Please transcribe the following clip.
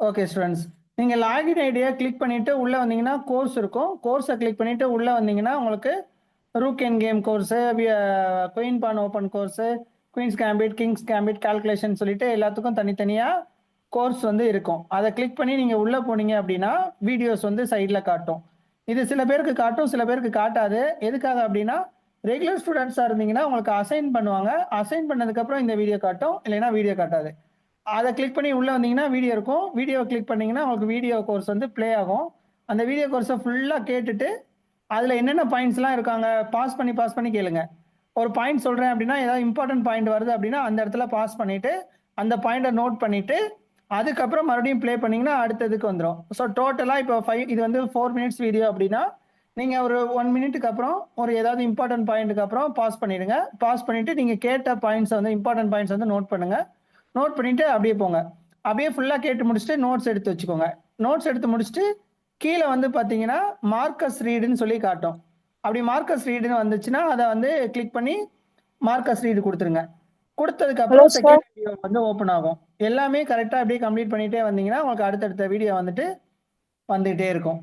Okay students. நீங்க login idea click பண்ணிட்டு உள்ள வந்தீங்கன்னா கோர்ஸ் இருக்கும். கோர்ஸை கிளிக் பண்ணிட்டு உள்ள வந்தீங்கன்னா உங்களுக்கு rook and game course, queen pawn open course, queen's gambit, king's gambit, calculation சொல்லிட்டு எல்லாத்துக்கும் தனித்தனியா கோர்ஸ் வந்து இருக்கும். அதை கிளிக் பண்ணி நீங்க உள்ள போனீங்க அப்படின்னா வீடியோஸ் வந்து சைடில் காட்டும். இது சில பேருக்கு காட்டும், சில பேருக்கு காட்டாது. எதுக்காக அப்படின்னா ரெகுலர் ஸ்டூடெண்ட்ஸாக இருந்தீங்கன்னா உங்களுக்கு அசைன் பண்ணுவாங்க. அசைன் பண்ணதுக்கப்புறம் இந்த வீடியோ காட்டும், இல்லைன்னா வீடியோ காட்டாது. அதை கிளிக் பண்ணி உள்ள வந்தீங்கன்னா வீடியோ இருக்கும். வீடியோ கிளிக் பண்ணீங்கன்னா உங்களுக்கு வீடியோ கோர்ஸ் வந்து ப்ளே ஆகும். அந்த வீடியோ கோர்ஸை ஃபுல்லாக கேட்டுட்டு அதில் என்னென்ன பாயிண்ட்ஸ்லாம் இருக்காங்க பாஸ் பண்ணி கேளுங்க. ஒரு பாயிண்ட் சொல்கிறேன் அப்படின்னா ஏதாவது இம்பார்ட்டன்ட் பாயிண்ட் வருது அப்படின்னா அந்த இடத்துல பாஸ் பண்ணிட்டு அந்த பாயிண்டை நோட் பண்ணிட்டு அதுக்கப்புறம் மறுபடியும் ப்ளே பண்ணீங்கன்னா அடுத்ததுக்கு வந்துடும். ஸோ டோட்டலாக இப்போ இது வந்து 4 மினிட்ஸ் வீடியோ அப்படின்னா நீங்கள் ஒரு 1 மினிட்டுக்கு அப்புறம் ஒரு ஏதாவது இம்பார்ட்டன்ட் பாயிண்ட்டுக்கு அப்புறம் பாஸ் பண்ணிடுங்க. பாஸ் பண்ணிட்டு நீங்கள் கேட்ட பாயிண்ட்ஸ் வந்து இம்பார்ட்டன்ட் பாயிண்ட்ஸ் வந்து நோட் பண்ணுங்க. நோட் பண்ணிட்டு அப்படியே போங்க. அப்படியே ஃபுல்லாக கேட்டு முடிச்சுட்டு நோட்ஸ் எடுத்து வச்சுக்கோங்க. நோட்ஸ் எடுத்து முடிச்சுட்டு கீழே வந்து பார்த்தீங்கன்னா மார்க்கஸ் ரீடுன்னு சொல்லி காட்டும். அப்படி மார்க்கஸ் ரீடுன்னு வந்துச்சுன்னா அதை வந்து கிளிக் பண்ணி மார்க்கஸ் ரீடு கொடுத்துருங்க. கொடுத்ததுக்கு ஹலோ அப்புறம் சார். செகண்ட் வீடியோ வந்து ஓப்பன் ஆகும். எல்லாமே கரெக்டாக அப்படியே கம்ப்ளீட் பண்ணிட்டே வந்தீங்கன்னா உங்களுக்கு அடுத்தடுத்த வீடியோ வந்துட்டு வந்துகிட்டே இருக்கும்.